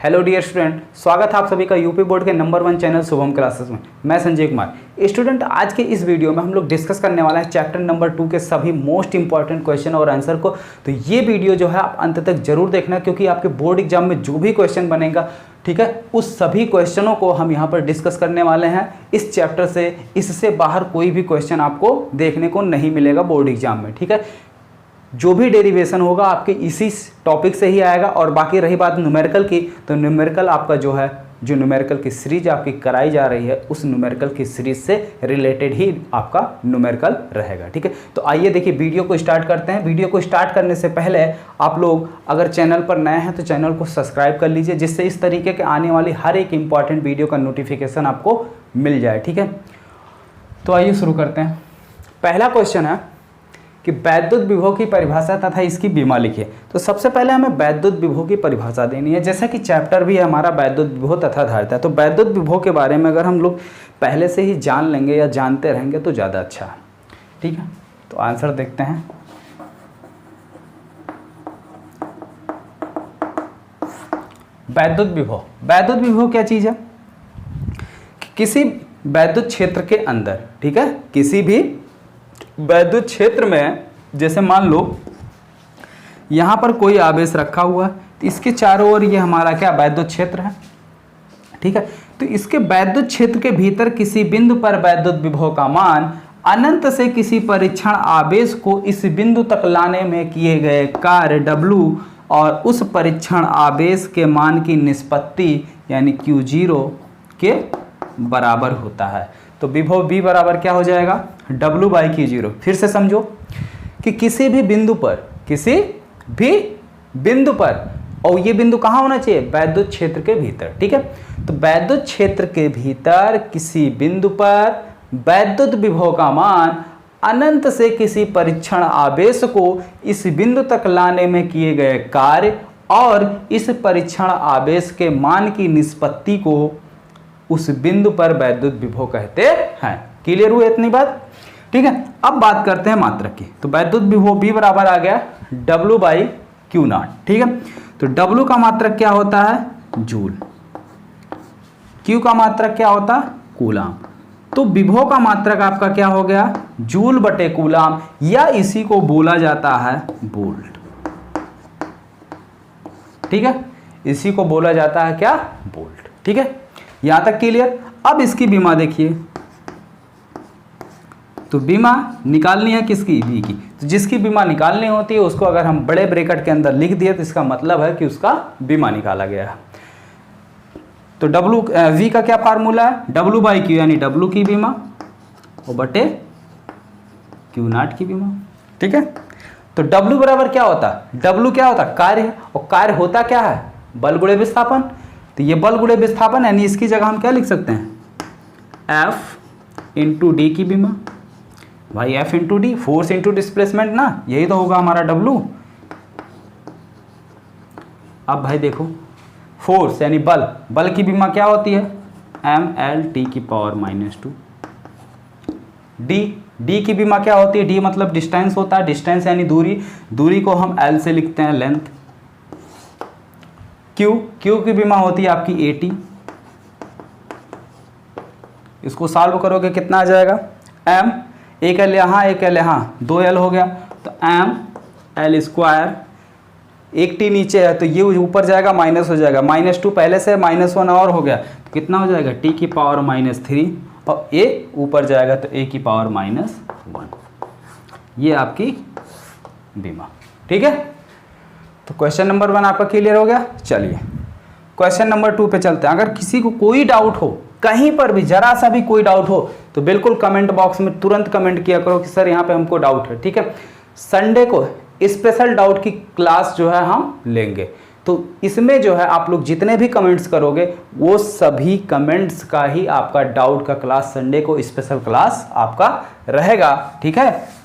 Hello dear student, स्वागत है आप सभी का यूपी बोर्ड के नंबर 1 चैनल शुभम क्लासेस में। मैं संजय कुमार। स्टूडेंट, आज के इस वीडियो में हम लोग डिस्कस करने वाला है चैप्टर नंबर 2 के सभी मोस्ट इंपॉर्टेंट क्वेश्चन और आंसर को। तो ये वीडियो जो है आप अंत तक जरूर देखना, क्योंकि आपके बोर्ड एग्जाम में जो भी क्वेश्चन बनेगा, ठीक है, उस सभी क्वेश्चनों को हम यहाँ पर डिस्कस करने वाले हैं इस चैप्टर से। इससे बाहर कोई भी क्वेश्चन आपको देखने को नहीं मिलेगा बोर्ड एग्जाम में, ठीक है। जो भी डेरिवेशन होगा आपके इसी टॉपिक से ही आएगा। और बाकी रही बात न्यूमेरिकल की, तो न्यूमेरिकल आपका जो है, जो न्यूमेरिकल की सीरीज आपकी कराई जा रही है, उस न्यूमेरिकल की सीरीज से रिलेटेड ही आपका न्यूमेरिकल रहेगा, ठीक है। तो आइए देखिए, वीडियो को स्टार्ट करते हैं। वीडियो को स्टार्ट करने से पहले आप लोग अगर चैनल पर नए हैं तो चैनल को सब्सक्राइब कर लीजिए, जिससे इस तरीके के आने वाली हर एक इंपॉर्टेंट वीडियो का नोटिफिकेशन आपको मिल जाए, ठीक है। तो आइए शुरू करते हैं। पहला क्वेश्चन है कि वैद्युत विभव की परिभाषा तथा इसकी बीमा लिखिए। तो सबसे पहले हमें वैद्युत विभव की परिभाषा देनी है, जैसा कि चैप्टर भी है हमारा वैद्युत विभव तथा धारिता। तो वैद्युत विभव के बारे में अगर हम लोग पहले से ही जान लेंगे या जानते रहेंगे तो ज़्यादा अच्छा है, ठीक है। तो आंसर देखते हैं। वैद्युत विभव, वैद्युत विभव क्या चीज़ है? किसी वैद्युत क्षेत्र के अंदर, ठीक है, किसी भी वैद्युत क्षेत्र में, जैसे मान लो यहाँ पर कोई आवेश रखा हुआ है, तो इसके चारों ओर ये हमारा क्या वैद्युत क्षेत्र है, ठीक है। तो इसके वैद्युत क्षेत्र के भीतर किसी बिंदु पर वैद्युत विभव का मान अनंत से किसी परीक्षण आवेश को इस बिंदु तक लाने में किए गए कार्य W और उस परीक्षण आवेश के मान की निष्पत्ति यानी Q0 के बराबर होता है। तो विभव B बराबर क्या हो जाएगा? W/Q0। फिर से समझो कि किसी भी बिंदु पर, किसी भी बिंदु पर, और ये बिंदु कहाँ होना चाहिए? वैद्युत क्षेत्र के भीतर, ठीक है। तो वैद्युत क्षेत्र के भीतर किसी बिंदु पर वैद्युत विभव का मान अनंत से किसी परीक्षण आवेश को इस बिंदु तक लाने में किए गए कार्य और इस परीक्षण आवेश के मान की निष्पत्ति को उस बिंदु पर वैद्युत विभव कहते हैं। क्लियर हुई इतनी बात? ठीक है। अब बात करते हैं मात्रक की। तो वैद्युत विभव B बराबर आ गया W/Q0, ठीक है। तो W का मात्रक क्या होता है? जूल। Q का मात्रक क्या होता है? कूलाम। तो विभव का मात्रक आपका क्या हो गया? जूल बटे कूलाम, या इसी को बोला जाता है वोल्ट, ठीक है। इसी को बोला जाता है क्या? वोल्ट, ठीक है। यहां तक क्लियर? अब इसकी बीमा देखिए। तो बीमा निकालनी है किसकी? V की। तो जिसकी बीमा निकालनी होती है उसको अगर हम बड़े ब्रैकेट के अंदर लिख दिए तो इसका मतलब है कि उसका बीमा निकाला गया है। तो V का क्या फार्मूला है? W/Q यानी W की बीमा और बटे Q0 की बीमा, ठीक है। तो W बराबर क्या होता है? W क्या होता है? कार्य है। और कार्य होता क्या है? बल गुणे विस्थापन। तो ये बल गुणे विस्थापन, यानी इसकी जगह हम क्या लिख सकते हैं? F × D की बीमा। भाई F × D, force into displacement ना, यही तो होगा हमारा W। अब भाई देखो, फोर्स यानी बल, बल की बीमा क्या होती है? mL/T⁻²। D की बीमा क्या होती है? D मतलब डिस्टेंस होता है, डिस्टेंस यानी दूरी, दूरी को हम L से लिखते हैं लेंथ। Q की बीमा होती है आपकी AT। इसको सॉल्व करोगे कितना आ जाएगा? M, एक L यहाँ, एक L यहाँ, 2L हो गया। तो mL², एक T नीचे है तो ये ऊपर जाएगा, माइनस हो जाएगा, -2 पहले से, -1 और हो गया, तो कितना हो जाएगा? T⁻³ और A ऊपर जाएगा तो A⁻1। ये आपकी बीमा, ठीक है। तो क्वेश्चन नंबर 1 आपका क्लियर हो गया। चलिए क्वेश्चन नंबर 2 पे चलते हैं। अगर किसी को कोई डाउट हो, कहीं पर भी जरा सा भी कोई डाउट हो, तो बिल्कुल कमेंट बॉक्स में तुरंत कमेंट किया करो कि सर यहाँ पे हमको डाउट है, ठीक है। संडे को स्पेशल डाउट की क्लास जो है हम लेंगे, तो इसमें जो है आप लोग जितने भी कमेंट्स करोगे वो सभी कमेंट्स का ही आपका डाउट का क्लास संडे को स्पेशल क्लास आपका रहेगा, ठीक है।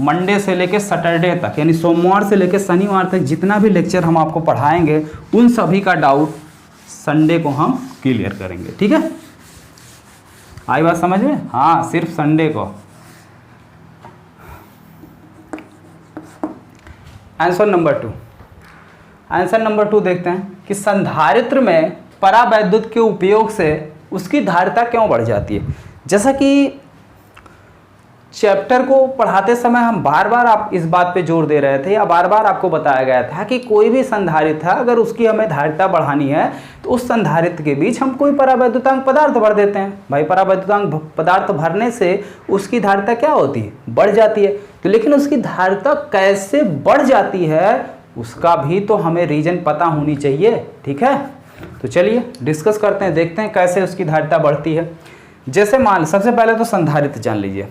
मंडे से लेकर सैटरडे तक, यानी सोमवार से लेकर शनिवार तक जितना भी लेक्चर हम आपको पढ़ाएंगे उन सभी का डाउट संडे को हम क्लियर करेंगे, ठीक है। आई बात समझ में? हाँ, सिर्फ संडे को। Answer number 2। आंसर नंबर 2 देखते हैं कि संधारित्र में परावैद्युत के उपयोग से उसकी धारिता क्यों बढ़ जाती है। जैसा कि चैप्टर को पढ़ाते समय हम बार बार आप इस बात पे जोर दे रहे थे या बार बार आपको बताया गया था कि कोई भी संधारित्र है, अगर उसकी हमें धारिता बढ़ानी है तो उस संधारित्र के बीच हम कोई परावैद्युतांक पदार्थ भर देते हैं। भाई परावैद्युतांक पदार्थ भरने से उसकी धारिता क्या होती है, बढ़ जाती है। तो लेकिन उसकी धारिता कैसे बढ़ जाती है उसका भी तो हमें रीजन पता होनी चाहिए, ठीक है। तो चलिए डिस्कस करते हैं, देखते हैं कैसे उसकी धारिता बढ़ती है। जैसे मान सबसे पहले तो संधारित्र जान लीजिए।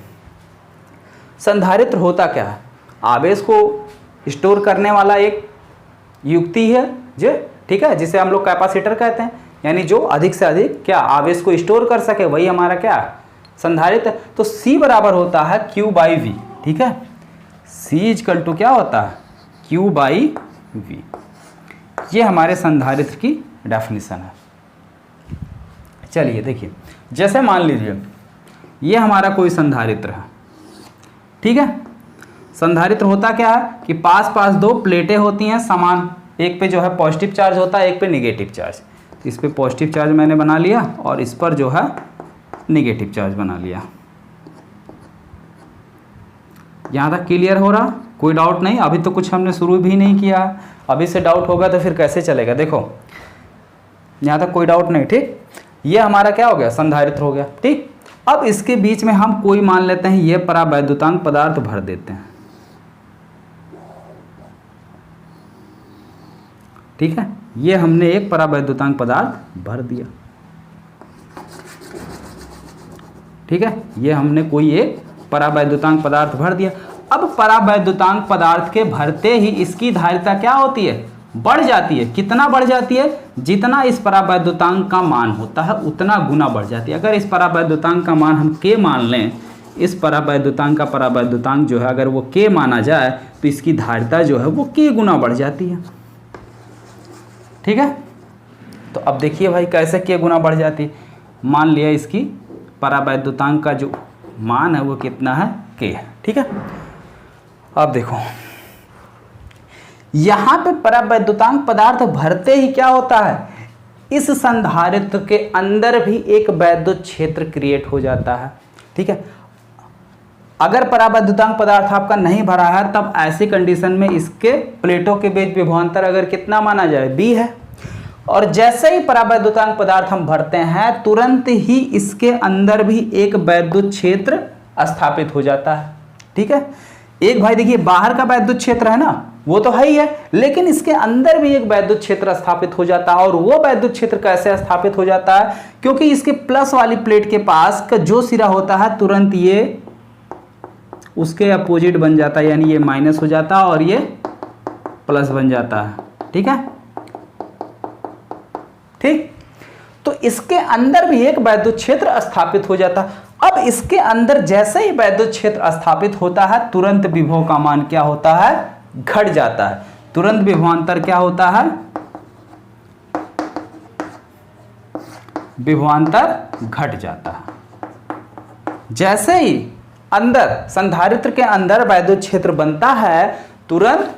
संधारित्र होता क्या है, आवेश को स्टोर करने वाला एक युक्ति है जो, ठीक है, जिसे हम लोग कैपेसिटर कहते हैं, यानी जो अधिक से अधिक क्या आवेश को स्टोर कर सके वही हमारा क्या संधारित्र। तो C बराबर होता है Q/V, ठीक है। C इक्वल टू क्या होता है, Q/V। ये हमारे संधारित्र की डेफिनेशन है। चलिए देखिए, जैसे मान लीजिए ये हमारा कोई संधारित्र है, ठीक है। संधारित्र होता क्या है कि पास पास दो प्लेटें होती हैं समान, एक पे जो है पॉजिटिव चार्ज होता है, एक पे निगेटिव चार्ज। इस पे पॉजिटिव चार्ज मैंने बना लिया और इस पर जो है निगेटिव चार्ज बना लिया। यहाँ तक क्लियर हो रहा, कोई डाउट नहीं। अभी तो कुछ हमने शुरू भी नहीं किया, अभी से डाउट होगा तो फिर कैसे चलेगा। देखो यहाँ तक कोई डाउट नहीं, ठीक। ये हमारा क्या हो गया, संधारित्र हो गया, ठीक। अब इसके बीच में हम कोई मान लेते हैं ये परावैद्युतांक पदार्थ भर देते हैं, ठीक है। ये हमने एक परावैद्युतांक पदार्थ भर दिया, ठीक है। ये हमने कोई एक परावैद्युतांक पदार्थ भर दिया। अब परावैद्युतांक पदार्थ के भरते ही इसकी धारिता क्या होती है, बढ़ जाती है। कितना बढ़ जाती है, जितना इस परावैद्युतांक का मान होता है उतना गुना बढ़ जाती है। अगर इस परावैद्युतांक का मान हम K मान लें, इस परावैद्युतांक का परावैद्युतांक जो है अगर वो K माना जाए तो इसकी धारिता जो है वो K गुना बढ़ जाती है, ठीक है। तो अब देखिए भाई कैसे K गुना बढ़ जाती है। मान लिया इसकी परावैद्युतांक का जो मान है वो कितना है, K है, ठीक है। अब देखो यहाँ पे परावैद्युतांक पदार्थ भरते ही क्या होता है, इस संधारित्र के अंदर भी एक वैद्युत क्षेत्र क्रिएट हो जाता है, ठीक है। अगर परावैद्युतांक पदार्थ आपका नहीं भरा है तब ऐसी कंडीशन में इसके प्लेटों के बीच विभवांतर अगर कितना माना जाए, B है। और जैसे ही परावैद्युतांक पदार्थ हम भरते हैं तुरंत ही इसके अंदर भी एक वैद्युत क्षेत्र स्थापित हो जाता है, ठीक है। एक भाई देखिए बाहर का वैद्युत क्षेत्र है ना, वो तो है ही है, लेकिन इसके अंदर भी एक वैद्युत क्षेत्र स्थापित हो जाता है। और वो वैद्युत क्षेत्र कैसे स्थापित हो जाता है, क्योंकि इसके प्लस वाली प्लेट के पास का जो सिरा होता है तुरंत ये उसके अपोजिट बन जाता है, यानी ये माइनस हो जाता है और ये प्लस बन जाता है, ठीक है, ठीक। तो इसके अंदर भी एक वैद्युत क्षेत्र स्थापित हो जाता है। अब इसके अंदर जैसे ही वैद्युत क्षेत्र स्थापित होता है तुरंत विभव का मान क्या होता है, घट जाता है। तुरंत विभवांतर क्या होता है, विभवांतर घट जाता है। जैसे ही अंदर संधारित्र के अंदर वैद्युत क्षेत्र बनता है तुरंत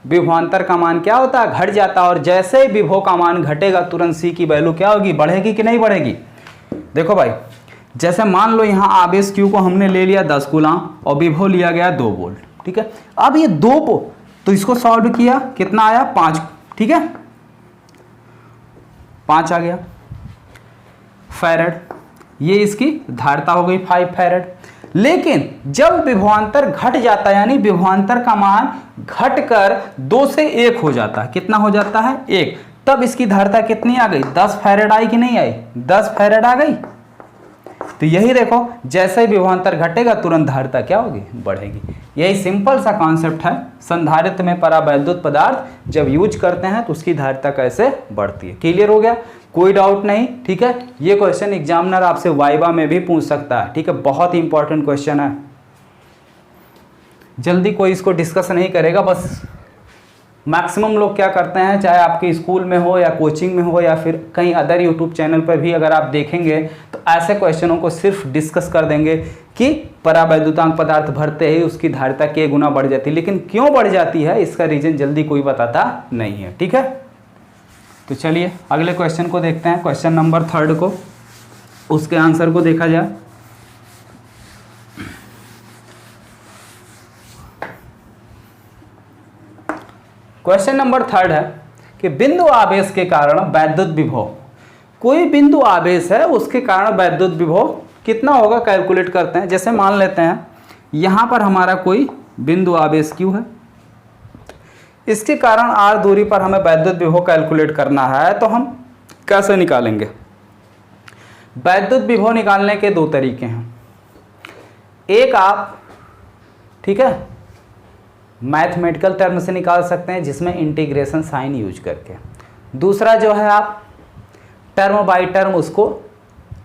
विभवांतर का मान क्या होता है, घट जाता है। और जैसे ही विभव का मान घटेगा तुरंत C की वैल्यू क्या होगी, बढ़ेगी कि नहीं बढ़ेगी। देखो भाई जैसे मान लो यहाँ आवेश Q को हमने ले लिया 10 कूलाम और विभव लिया गया 2 वोल्ट, ठीक है। अब ये 2 तो इसको सॉल्व किया, कितना आया 5, ठीक है, 5 आ गया फैरेड। ये इसकी धारिता हो गई 5 फैरेड। लेकिन जब विभवांतर घट जाता है, यानी विभवांतर का मान घटकर 2 से 1 हो जाता है, कितना हो जाता है 1, तब इसकी धारिता कितनी आ गई, 10 फैरेड आई कि नहीं आई, 10 फैरेड आ गई। तो यही देखो जैसे ही विभवांतर घटेगा तुरंत धारिता क्या होगी, बढ़ेगी। यही सिंपल सा कॉन्सेप्ट है। संधारित्र में परावैद्युत पदार्थ जब यूज करते हैं तो उसकी धारिता कैसे बढ़ती है। क्लियर हो गया, कोई डाउट नहीं, ठीक है। ये क्वेश्चन एग्जामिनर आपसे वाइवा में भी पूछ सकता है, ठीक है, बहुत ही इंपॉर्टेंट क्वेश्चन है। जल्दी कोई इसको डिस्कस नहीं करेगा, बस मैक्सिमम लोग क्या करते हैं, चाहे आपके स्कूल में हो या कोचिंग में हो या फिर कहीं अदर यूट्यूब चैनल पर भी अगर आप देखेंगे तो ऐसे क्वेश्चनों को सिर्फ डिस्कस कर देंगे कि परावैद्युतांक पदार्थ भरते ही उसकी धारिता k गुना बढ़ जाती है, लेकिन क्यों बढ़ जाती है इसका रीजन जल्दी कोई बताता नहीं है। ठीक है, तो चलिए अगले क्वेश्चन को देखते हैं, क्वेश्चन नंबर 3 को, उसके आंसर को देखा जाए। क्वेश्चन नंबर 3 है कि बिंदु आवेश के कारण वैद्युत विभव, कोई बिंदु आवेश है उसके कारण वैद्युत विभव कितना होगा कैलकुलेट करते हैं। जैसे मान लेते हैं यहां पर हमारा कोई बिंदु आवेश Q है, इसके कारण r दूरी पर हमें वैद्युत विभव कैलकुलेट करना है, तो हम कैसे निकालेंगे। वैद्युत विभव निकालने के 2 तरीके हैं, एक आप ठीक है मैथमेटिकल टर्म से निकाल सकते हैं जिसमें इंटीग्रेशन साइन यूज करके, दूसरा जो है आप टर्म बाय टर्म उसको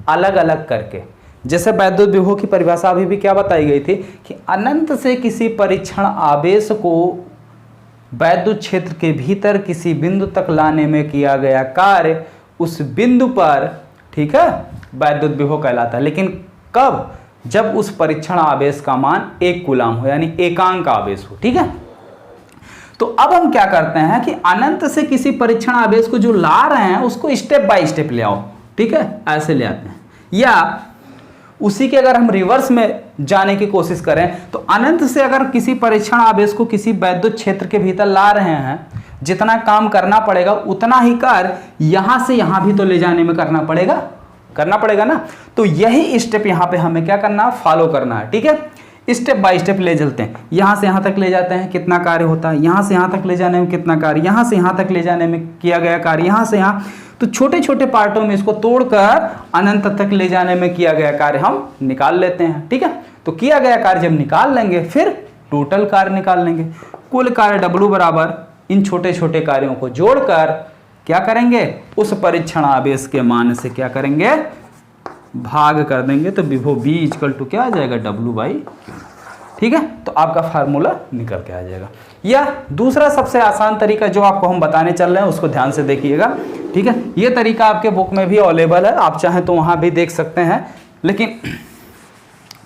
अलग अलग करके। जैसे वैद्युत विभव की परिभाषा अभी भी क्या बताई गई थी कि अनंत से किसी परीक्षण आवेश को वैद्युत क्षेत्र के भीतर किसी बिंदु तक लाने में किया गया कार्य उस बिंदु पर ठीक है वैद्युत विभव कहलाता है। लेकिन कब, जब उस परीक्षण आवेश का मान 1 कूलाम हो, यानी एकांक आवेश हो। ठीक है, तो अब हम क्या करते हैं कि अनंत से किसी परीक्षण आवेश को जो ला रहे हैं उसको स्टेप बाय स्टेप ले आओ। ठीक है, ऐसे ले आते हैं, या उसी के अगर हम रिवर्स में जाने की कोशिश करें तो अनंत से अगर किसी परीक्षण आवेश को किसी वैद्युत क्षेत्र के भीतर ला रहे हैं, जितना काम करना पड़ेगा उतना ही कार्य यहां से यहां भी तो ले जाने में करना पड़ेगा ना। तो यही स्टेप यहां पे हमें क्या करना है, फॉलो करना है। ठीक है, स्टेप बाय स्टेप ले चलते हैं, यहां से यहां तक ले जाते हैं कितना कार्य होता है, यहां से यहां तक ले जाने में कितना कार्य, यहां से यहां तक ले जाने में किया गया कार्य, यहां से यहां, तो छोटे छोटे पार्टों में इसको तोड़कर अनंत तक ले जाने में किया गया कार्य हम निकाल लेते हैं। ठीक है, तो किया गया कार्य जब निकाल लेंगे फिर टोटल कार्य निकाल लेंगे, कुल कार्य W बराबर इन छोटे छोटे कार्यों को जोड़कर क्या करेंगे, उस परीक्षण आवेश के मान से क्या करेंगे, भाग कर देंगे, तो विभव B इक्वल टू क्या आ जाएगा, W/Q। ठीक है, तो आपका फार्मूला निकल के आ जाएगा। या दूसरा सबसे आसान तरीका जो आपको हम बताने चल रहे हैं उसको ध्यान से देखिएगा। ठीक है, ये तरीका आपके बुक में भी अवेलेबल है, आप चाहें तो वहां भी देख सकते हैं, लेकिन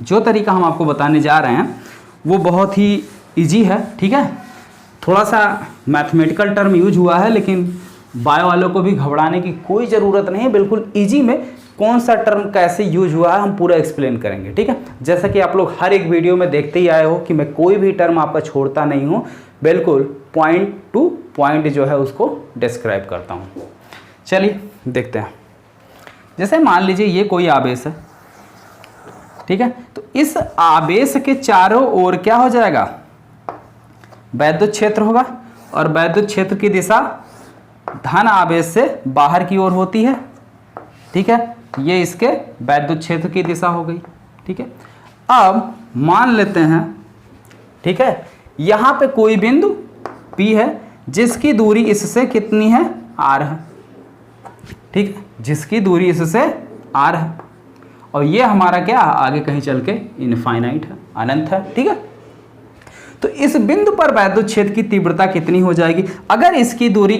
जो तरीका हम आपको बताने जा रहे हैं वो बहुत ही इजी है। ठीक है, थोड़ा सा मैथमेटिकल टर्म यूज हुआ है, लेकिन बायो वालों को भी घबराने की कोई ज़रूरत नहीं है, बिल्कुल इजी में कौन सा टर्म कैसे यूज हुआ है हम पूरा एक्सप्लेन करेंगे। ठीक है, जैसा कि आप लोग हर एक वीडियो में देखते ही आए हो कि मैं कोई भी टर्म आपका छोड़ता नहीं हूँ, बिल्कुल पॉइंट टू पॉइंट जो है उसको डिस्क्राइब करता हूँ। चलिए देखते हैं, जैसे मान लीजिए ये कोई आवेश है। ठीक है, तो इस आवेश के चारों ओर क्या हो जाएगा, वैद्युत क्षेत्र होगा, और वैद्युत क्षेत्र की दिशा धन आवेश से बाहर की ओर होती है। ठीक है, ये इसके वैद्युत क्षेत्र की दिशा हो गई। ठीक है, अब मान लेते हैं, ठीक है, यहां पे कोई बिंदु P है जिसकी दूरी इससे कितनी है, R है। ठीक है, जिसकी दूरी इससे R है, और ये हमारा क्या आगे कहीं चल के इनफाइनाइट है, अनंत है। ठीक है, तो इस बिंदु पर वैद्युत क्षेत्र की तीव्रता कितनी हो जाएगी, अगर इसकी दूरी,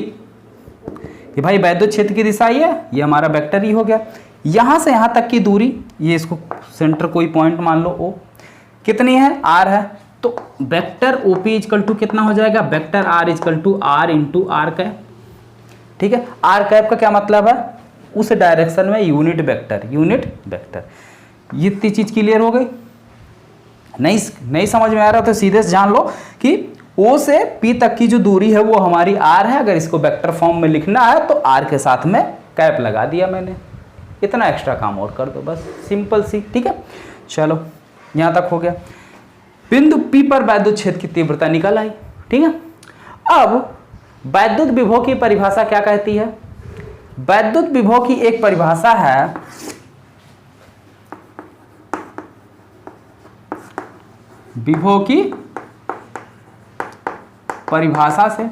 ये भाई वैद्युत क्षेत्र की दिशा ये हमारा वेक्टर ही हो गया, यहां से यहां तक की दूरी, ये इसको सेंटर कोई पॉइंट मान लो O, कितनी है, R है, तो वेक्टर OP इक्वल टू कितना हो जाएगा, vector R equal to R into R cap. ठीक है, R कैप का क्या मतलब है, उस डायरेक्शन में यूनिट वेक्टर। ये इतनी चीज क्लियर हो गई, नहीं समझ में आ रहा तो सीधे से जान लो कि O से P तक की जो दूरी है वो हमारी R है, अगर इसको वेक्टर फॉर्म में लिखना है तो R के साथ में कैप लगा दिया मैंने, इतना एक्स्ट्रा काम और कर दो बस, सिंपल सी। ठीक है, चलो यहां तक हो गया, बिंदु P पर वैद्युत क्षेत्र की तीव्रता निकल आई। ठीक है, अब वैद्युत विभव की परिभाषा क्या कहती है, वैद्युत विभव की एक परिभाषा है, विभव की परिभाषा से,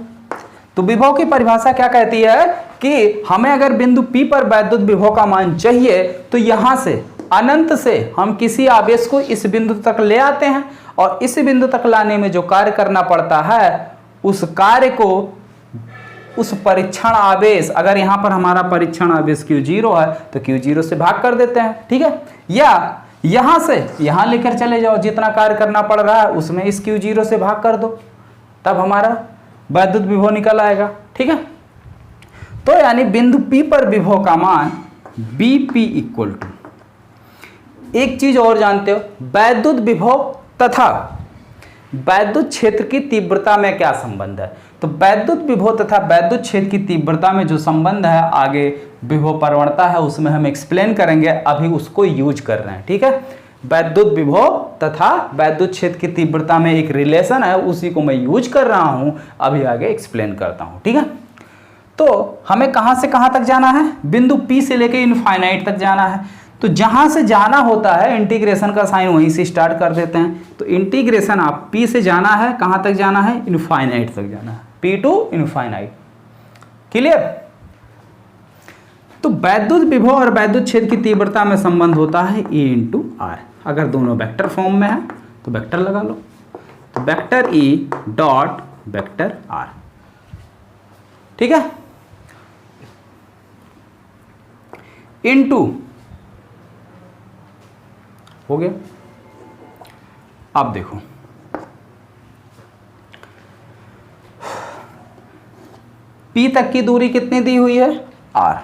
तो विभव की परिभाषा क्या कहती है कि हमें अगर बिंदु P पर वैद्युत विभव का मान चाहिए तो यहां से अनंत से हम किसी आवेश को इस बिंदु तक ले आते हैं, और इस बिंदु तक लाने में जो कार्य करना पड़ता है उस कार्य को उस परीक्षण आवेश, अगर यहां पर हमारा परीक्षण आवेश Q0 है तो Q0 से भाग कर देते हैं, ठीक है, या यहां से यहां लेकर चले जाओ, जितना कार्य करना पड़ रहा है उसमें इस Q0 से भाग कर दो, तब हमारा वैद्युत विभव निकल आएगा, ठीक है। तो यानी बिंदु P पर विभव का मान Bp इक्वल टू, एक चीज और जानते हो, वैद्युत विभव तथा वैद्युत क्षेत्र की तीव्रता में क्या संबंध है। तो वैद्युत विभव तथा वैद्युत क्षेत्र की तीव्रता में जो संबंध है, आगे विभव प्रवणता है उसमें हम एक्सप्लेन करेंगे, अभी उसको यूज कर रहे हैं, ठीक है। वैद्युत विभव तथा वैद्युत क्षेत्र की तीव्रता में एक रिलेशन है, उसी को मैं यूज कर रहा हूं, अभी आगे एक्सप्लेन करता हूं, ठीक है। तो हमें कहां से कहां तक जाना है, बिंदु P से लेकर इनफाइनाइट तक जाना है। तो जहां से जाना होता है इंटीग्रेशन का साइन वहीं से स्टार्ट कर देते हैं। तो इंटीग्रेशन आप P से जाना है, कहां तक जाना है, इनफाइनाइट तक जाना है, P टू इनफाइनाइट, क्लियर। तो वैद्युत विभव और वैद्युत क्षेत्र की तीव्रता में संबंध होता है E इंटू आर। अगर दोनों वेक्टर फॉर्म में है तो वेक्टर लगा लो, तो vector E dot vector R, ठीक है, इनटू, हो गया। अब देखो P तक की दूरी कितनी दी हुई है, R,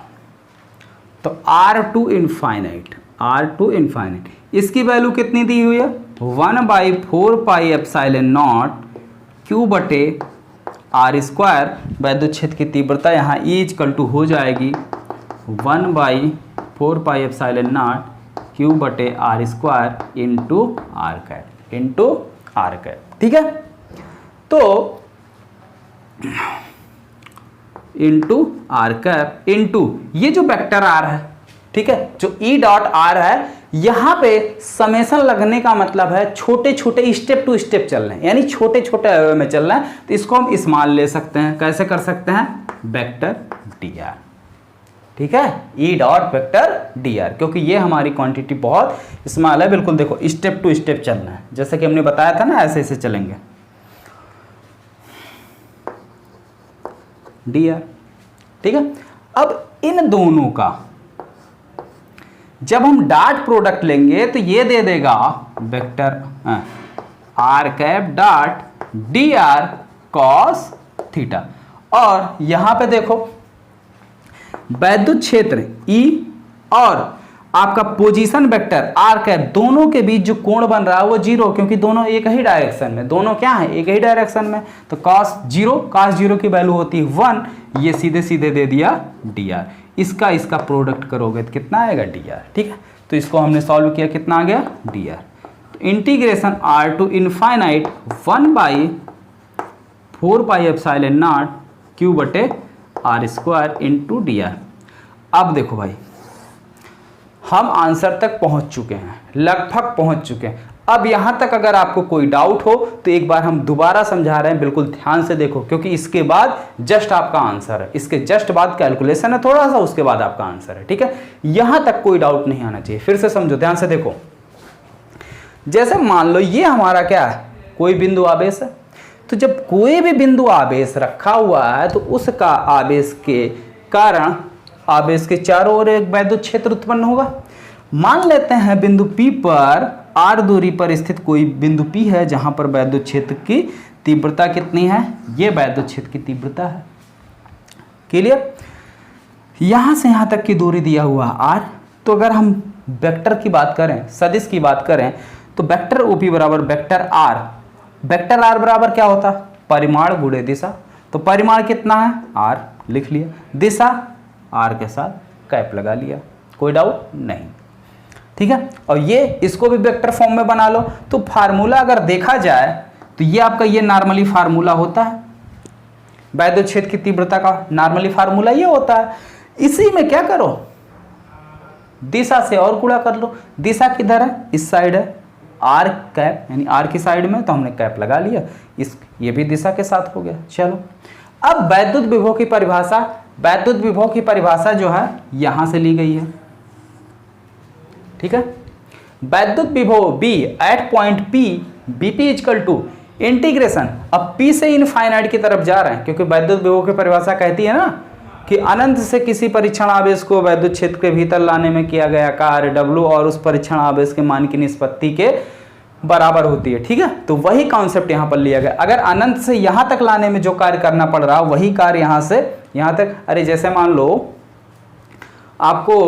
तो R to infinite, R to infinite, इसकी वैल्यू कितनी दी हुई है, 1/4πε0 Q बटे R स्क्वायर। वैद्युत क्षेत्र की तीव्रता यहाँ E इक्वल टू हो जाएगी 1/4πε0 Q बटे R square into R cap, into R cap, ठीक है। तो इंटू आर कैप इंटू ये जो वेक्टर आर है, ठीक है, जो E डॉट आर है, यहां पे समेशन लगने का मतलब है छोटे छोटे स्टेप टू स्टेप चल रहे हैं, यानी छोटे छोटे अवयव में चल रहे हैं। तो इसको हम स्मॉल ले सकते हैं, कैसे कर सकते हैं, वेक्टर डी आर, ठीक है, E dot vector D R, क्योंकि ये हमारी क्वांटिटी बहुत स्मॉल है। बिल्कुल देखो स्टेप टू स्टेप चलना है, जैसे कि हमने बताया था ना, ऐसे ऐसे चलेंगे, डी आर, ठीक है। अब इन दोनों का जब हम डॉट प्रोडक्ट लेंगे तो ये दे देगा vector R cap dot D R cos theta. और यहां पे देखो वैद्युत क्षेत्र E और आपका पोजीशन वेक्टर आर कैप, दोनों के बीच जो कोण बन रहा है वो जीरो, क्योंकि दोनों एक ही डायरेक्शन में, दोनों क्या है, एक ही डायरेक्शन में। तो cos जीरो की वैल्यू होती है 1, ये सीधे सीधे दे दिया dr, इसका इसका प्रोडक्ट करोगे तो कितना आएगा dr, ठीक है। तो इसको हमने सॉल्व किया, कितना आ गया dr। तो integration r to infinite 1/4πε0 Q बटे आर स्क्वायर इंटू dr। अब देखो भाई हम आंसर तक पहुंच चुके हैं, लगभग पहुंच चुके हैं। अब यहां तक अगर आपको कोई डाउट हो तो एक बार हम दोबारा समझा रहे हैं, बिल्कुल ध्यान से देखो, क्योंकि इसके बाद जस्ट आपका आंसर है, इसके जस्ट बाद कैलकुलेशन है थोड़ा सा, उसके बाद आपका आंसर है, ठीक है। यहां तक कोई डाउट नहीं आना चाहिए। फिर से समझो, ध्यान से देखो। जैसे मान लो ये हमारा क्या है, कोई बिंदु आवेश है, तो जब कोई भी बिंदु आवेश रखा हुआ है तो उसका आवेश के कारण आवेश के चारों ओर एक वैद्युत क्षेत्र उत्पन्न होगा। मान लेते हैं बिंदु P पर r दूरी पर स्थित कोई बिंदु P है जहां पर वैद्युत क्षेत्र की तीव्रता कितनी है, ये वैद्युत क्षेत्र की तीव्रता है, क्लियर। यहां से यहां तक की दूरी दिया हुआ r। तो अगर हम वेक्टर की बात करें, सदिश की बात करें, तो वेक्टर OP बराबर वेक्टर r, वेक्टर r बराबर क्या होता है, परिमाण गुणे दिशा। तो परिमाण कितना है, r लिख लिया, दिशा r के साथ कैप लगा लिया, कोई डाउट नहीं, ठीक है। और ये इसको भी वेक्टर फॉर्म में बना लो। तो फार्मूला अगर देखा जाए तो ये आपका ये नॉर्मली फार्मूला होता है, वैद्युत क्षेत्र की तीव्रता का नॉर्मली फार्मूला ये होता है। इसी में क्या करो, दिशा से और गुणा कर लो। दिशा किधर है, इस साइड है, आर कैप यानी आर की साइड में, तो हमने कैप लगा लिया, इस ये भी दिशा के साथ हो गया। चलो अब वैद्युत विभव की परिभाषा, वैद्युत विभव की परिभाषा जो है यहां से ली गई है, ठीक है। वैद्युत विभव B at point P Bp equal to integration, अब p से इनफाइनाइट की तरफ जा रहे हैं, क्योंकि वैद्युत विभव की परिभाषा कहती है ना कि अनंत से किसी परीक्षण आवेश को वैद्युत क्षेत्र के भीतर लाने में किया गया कार्य W और उस परीक्षण आवेश के मान की निष्पत्ति के बराबर होती है। ठीक है, तो वही कॉन्सेप्ट यहाँ पर लिया गया। अगर अनंत से यहाँ तक लाने में जो कार्य करना पड़ रहा वही कार्य यहाँ से यहाँ तक। अरे जैसे मान लो आपको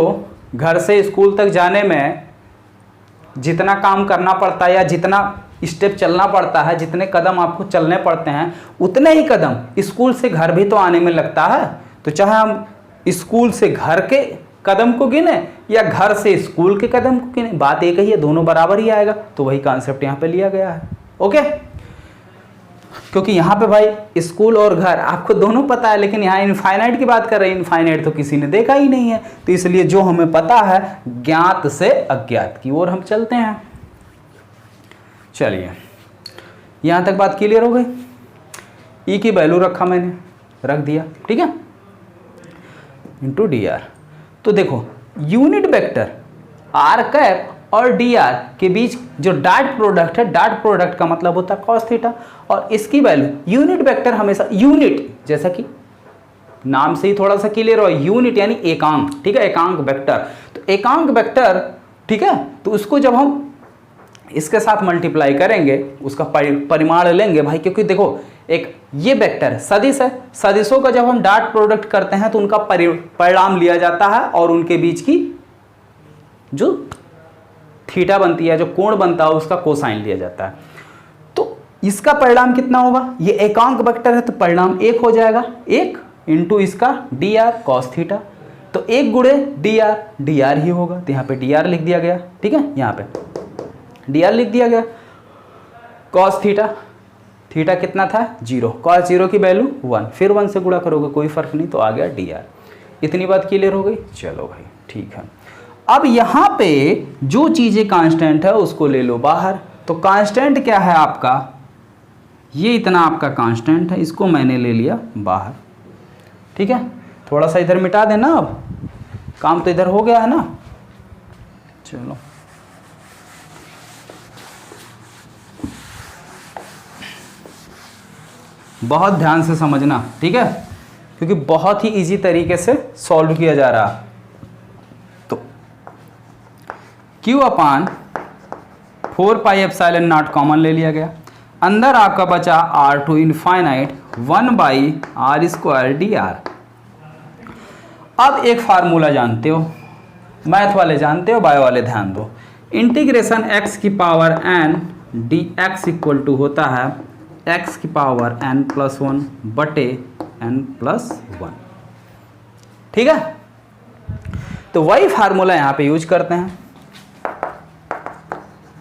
घर से स्कूल तक जाने में जितना काम करना पड़ता है या जितना स्टेप चलना पड़ता है, जितने कदम आपको चलने पड़ते हैं, उतने ही कदम स्कूल से घर भी तो आने में लगता है। तो चाहे हम स्कूल से घर के कदम को गिने या घर से स्कूल के कदम को गिने, बात एक ही है, दोनों बराबर ही आएगा। तो वही कॉन्सेप्ट यहाँ पे लिया गया है। ओके, क्योंकि यहाँ पे भाई स्कूल और घर आपको दोनों पता है, लेकिन यहाँ इनफाइनाइट की बात कर रहे हैं। इनफाइनाइट तो किसी ने देखा ही नहीं है, तो इसलिए जो हमें पता है ज्ञात से अज्ञात की ओर हम चलते हैं। चलिए, यहाँ तक बात क्लियर हो गई। ई की वैल्यू रखा मैंने, रख दिया, ठीक है, इंटू डी आर। तो देखो यूनिट वेक्टर आर कैप और डी आर के बीच जो डॉट प्रोडक्ट है, डॉट प्रोडक्ट का मतलब होता है कॉस थीटा, और इसकी वैल्यू यूनिट वेक्टर हमेशा यूनिट, जैसा कि नाम से ही थोड़ा सा क्लियर हो, यूनिट यानी एकांक, ठीक है, एकांक वेक्टर। तो एकांक वेक्टर, ठीक है, तो उसको जब हम इसके साथ मल्टीप्लाई करेंगे उसका परिमाण लेंगे भाई, क्योंकि देखो एक ये वेक्टर सदिश है, सदिशों का जब हम डॉट प्रोडक्ट करते हैं तो उनका परिणाम लिया जाता है और उनके बीच की जो थीटा बनती है, जो कोण बनता है, उसका कोसाइन लिया जाता है। तो इसका परिणाम कितना होगा, ये एकांक वेक्टर है तो परिणाम 1 हो जाएगा, 1 इंटू इसका डी आर कॉस थीटा, तो 1 गुणे डी आर ही होगा। तो यहाँ पे डी आर लिख दिया गया, ठीक है, यहाँ पे डी आर लिख दिया गया। कॉस थीटा, थीटा कितना था 0, कॉस 0 की वैल्यू 1, फिर 1 से गुणा करोगे कोई फर्क नहीं, तो आ गया डी आर। इतनी बात क्लियर हो गई। चलो भाई ठीक है, अब यहाँ पे जो चीज़ें कांस्टेंट है उसको ले लो बाहर। तो कांस्टेंट क्या है आपका, ये इतना आपका कांस्टेंट है, इसको मैंने ले लिया बाहर, ठीक है। थोड़ा सा इधर मिटा देना, अब काम तो इधर हो गया है ना। चलो बहुत ध्यान से समझना, ठीक है, क्योंकि बहुत ही इजी तरीके से सॉल्व किया जा रहा। तो Q upon 4 pi epsilon not common ले लिया गया, अंदर आपका बचा R to infinite 1 by R square D R. अब एक फार्मूला जानते हो, मैथ वाले जानते हो, बायो वाले ध्यान दो। इंटीग्रेशन x की पावर n डी एक्स इक्वल टू होता है x की पावर n+1 बटे n+1, ठीक है। तो वही फार्मूला यहां पे यूज करते हैं,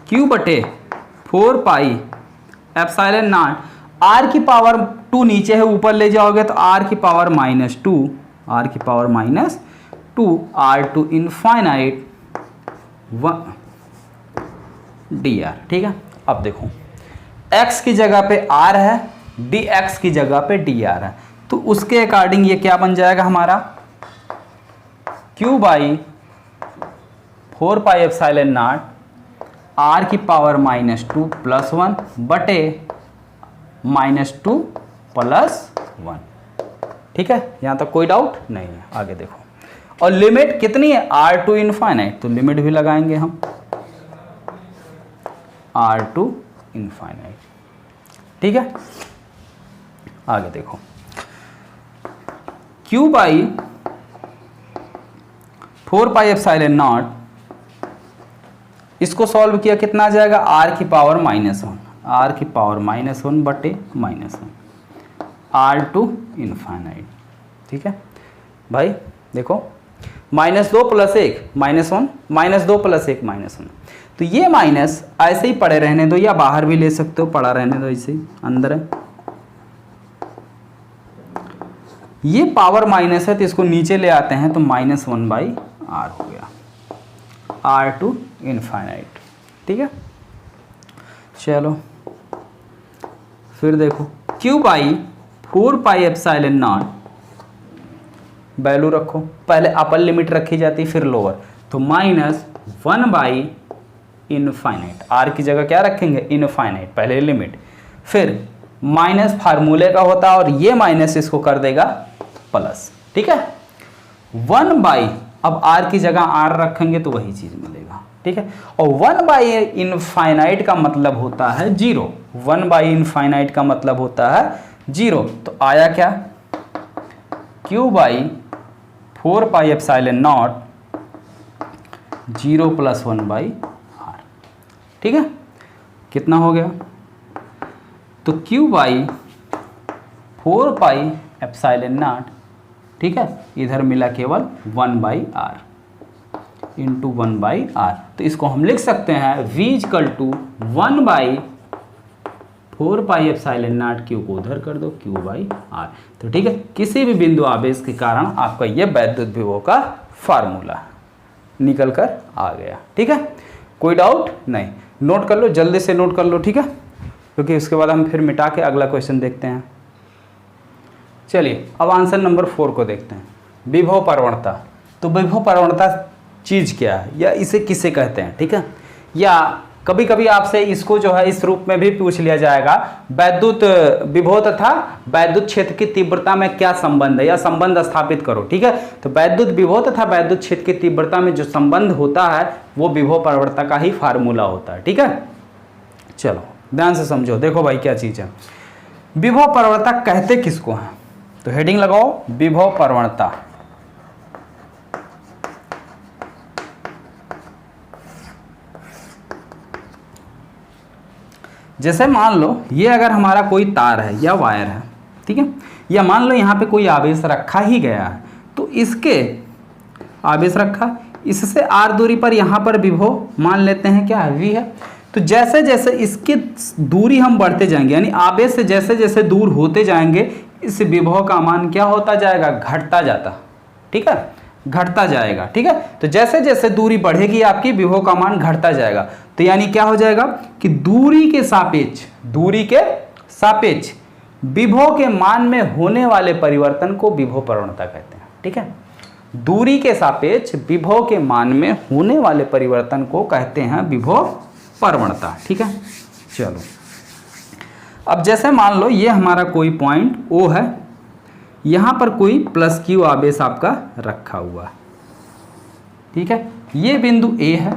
Q बटे 4 पाई एप्सिलॉन नॉट, r की पावर 2 नीचे है, ऊपर ले जाओगे तो r की पावर -2, r की power -2 r to infinite 1 dr, ठीक है। अब देखो x की जगह पे r है, dx की जगह पे dr है, तो उसके अकॉर्डिंग ये क्या बन जाएगा हमारा, Q by 4 pi epsilon not r की पावर -2 + 1 बटे -2 + 1, ठीक है। यहाँ तक कोई डाउट नहीं है। आगे देखो, और लिमिट कितनी है, r टू इनफाइनाइट, तो लिमिट भी लगाएंगे हम r टू इनफाइनाइट, ठीक है। आगे देखो, Q by 4 pi epsilon not, इसको सॉल्व किया कितना आ जाएगा, r की पावर -1, r की पावर -1 बटे -1 r टू इनफाइनाइट, ठीक है भाई। देखो -2 + 1 -1, -2 + 1 -1, तो ये माइनस ऐसे ही पड़े रहने दो, या बाहर भी ले सकते हो, पड़ा रहने दो, ऐसे ही अंदर है। ये पावर माइनस है तो इसको नीचे ले आते हैं, तो -1/r हो गया, r टू इनफाइनाइट, ठीक है। चलो फिर देखो, Q by 4 pi epsilon not, value रखो, पहले अपर लिमिट रखी जाती फिर लोअर, तो -1 बाई इनफाइनाइट, r की जगह क्या रखेंगे, इनफाइनाइट, पहले लिमिट, फिर माइनस फार्मूले का होता है और ये माइनस इसको कर देगा प्लस, ठीक है। 1/, अब r की जगह r रखेंगे तो वही चीज मिलेगा, ठीक है। और 1/इनफाइनाइट का मतलब होता है 0, 1/इनफाइनाइट का मतलब होता है 0। तो आया क्या, q/4πε0 0 + 1/r, ठीक है। कितना हो गया, तो q/4πε0, ठीक है, इधर मिला केवल 1/r इंटू 1/r। तो इसको हम लिख सकते हैं v = 1/4πε0, q को उधर कर दो q/r। तो ठीक है, किसी भी बिंदु आवेश के कारण आपका यह वैद्युत विभव का फार्मूला निकल कर आ गया, ठीक है। कोई डाउट नहीं, नोट कर लो, जल्दी से नोट कर लो, ठीक है, क्योंकि उसके बाद हम फिर मिटा के अगला क्वेश्चन देखते हैं। चलिए अब आंसर नंबर 4 को देखते हैं, विभव प्रवणता। तो विभव प्रवणता चीज़ क्या है या इसे किसे कहते हैं, ठीक है। या कभी कभी आपसे इसको जो है इस रूप में भी पूछ लिया जाएगा, वैद्युत विभव तथा वैद्युत क्षेत्र की तीव्रता में क्या संबंध है, या संबंध स्थापित करो, ठीक है। तो वैद्युत विभव तथा वैद्युत क्षेत्र की तीव्रता में जो संबंध होता है वो विभव प्रवणता का ही फार्मूला होता है, ठीक है। चलो ध्यान से समझो, देखो भाई क्या चीज़ है, विभव प्रवणता कहते किसको हैं। तो हेडिंग लगाओ, विभव प्रवणता। जैसे मान लो ये अगर हमारा कोई तार है या वायर है, ठीक है, या मान लो यहाँ पे कोई आवेश रखा ही गया है, तो इसके आवेश रखा, इससे r दूरी पर यहाँ पर विभव मान लेते हैं क्या, v है। तो जैसे जैसे इसकी दूरी हम बढ़ते जाएंगे, यानी आवेश से जैसे जैसे दूर होते जाएंगे, इस विभव का मान क्या होता जाएगा, घटता जाता, ठीक है, घटता जाएगा, ठीक है। तो जैसे जैसे दूरी बढ़ेगी आपकी, विभव का मान घटता जाएगा। तो यानी क्या हो जाएगा कि दूरी के सापेक्ष विभव के मान में होने वाले परिवर्तन को विभव प्रवणता कहते हैं, ठीक है। दूरी के सापेक्ष विभव के मान में होने वाले परिवर्तन को कहते हैं विभव प्रवणता, ठीक है। चलो अब जैसे मान लो ये हमारा कोई पॉइंट O है, यहाँ पर कोई +q आवेश आपका रखा हुआ है, ठीक है। ये बिंदु A है,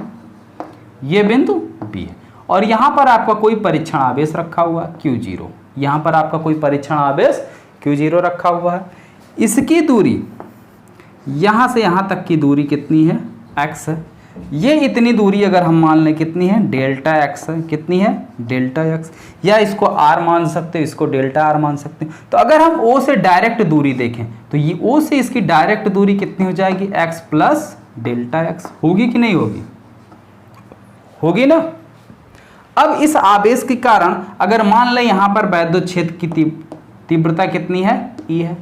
ये बिंदु B है, और यहाँ पर आपका कोई परीक्षण आवेश रखा हुआ है q0, यहाँ पर आपका कोई परीक्षण आवेश q0 रखा हुआ है। इसकी दूरी यहाँ से यहाँ तक की दूरी कितनी है, x है। ये इतनी दूरी अगर हम मान लें कितनी है, Δx है, कितनी है, Δx, या इसको r मान सकते हो, इसको Δr मान सकते हैं। तो अगर हम O से डायरेक्ट दूरी देखें तो ये O से इसकी डायरेक्ट दूरी कितनी हो जाएगी, x + Δx, होगी कि नहीं होगी, होगी ना। अब इस आवेश के कारण अगर मान लें यहाँ पर वैद्युत क्षेत्र की तीव्रता कितनी है, E है,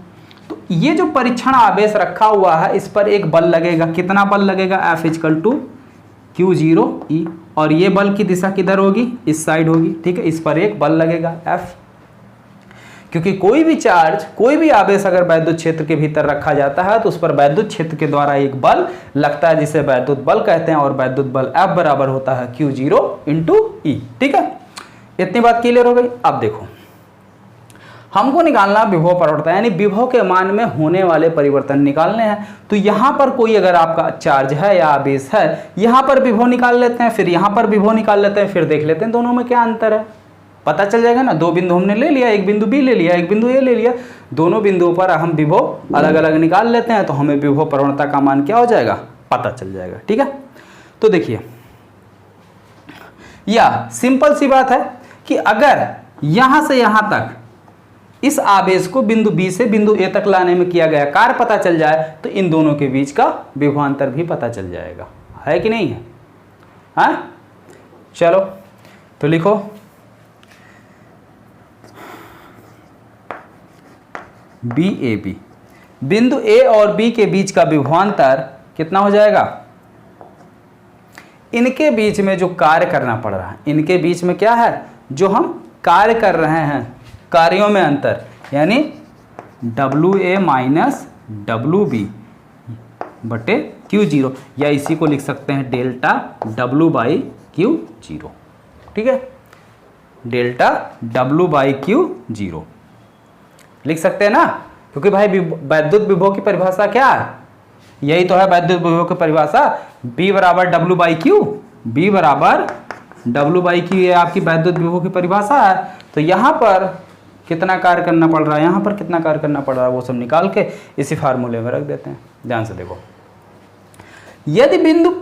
तो ये जो परीक्षण आवेश रखा हुआ है इस पर एक बल लगेगा, कितना बल लगेगा, F = Q0E, और ये बल की दिशा किधर होगी, इस साइड होगी, ठीक है। इस पर एक बल लगेगा F, क्योंकि कोई भी चार्ज, कोई भी आवेश अगर वैद्युत क्षेत्र के भीतर रखा जाता है तो उस पर वैद्युत क्षेत्र के द्वारा एक बल लगता है जिसे वैद्युत बल कहते हैं, और वैद्युत बल F बराबर होता है Q0 × E, ठीक है। इतनी बात क्लियर हो गई। अब देखो हमको निकालना विभव प्रवणता, यानी विभव के मान में होने वाले परिवर्तन निकालने हैं। तो यहाँ पर कोई अगर आपका चार्ज है या आवेश है, यहाँ पर विभव निकाल लेते हैं, फिर यहाँ पर विभव निकाल लेते हैं, फिर देख लेते हैं दोनों में क्या अंतर है, पता चल जाएगा ना। दो बिंदु हमने ले लिया, एक बिंदु B ले लिया, एक बिंदु A ले लिया, दोनों बिंदुओं पर हम विभव अलग अलग निकाल लेते हैं, तो हमें विभव प्रवणता का मान क्या हो जाएगा, पता चल जाएगा, ठीक है। तो देखिए या सिंपल सी बात है कि अगर यहाँ से यहाँ तक इस आवेश को बिंदु B से बिंदु A तक लाने में किया गया कार्य पता चल जाए तो इन दोनों के बीच का विभवांतर भी पता चल जाएगा, है कि नहीं है, हाँ। चलो तो लिखो, BAB, बिंदु A और B के बीच का विभवांतर कितना हो जाएगा, इनके बीच में जो कार्य करना पड़ रहा है, इनके बीच में क्या है, जो हम कार्य कर रहे हैं, कार्यों में अंतर, यानी WA - WB बटे Q0, या इसी को लिख सकते हैं डेल्टा W/Q0, ठीक है। डेल्टा W बाई क्यू 0 लिख सकते हैं ना, क्योंकि भाई वैद्युत विभव की परिभाषा क्या है, यही तो है वैद्युत विभव की परिभाषा, B बराबर W बाई क्यू, B बराबर W बाई क्यू, ये आपकी वैद्युत विभव की परिभाषा है। तो यहाँ पर कितना कार्य करना पड़ रहा है, यहाँ पर कितना कार्य करना पड़ रहा है, वो सब निकाल के इसी फार्मूले में रख देते हैं। ध्यान से देखो, यदि बिंदु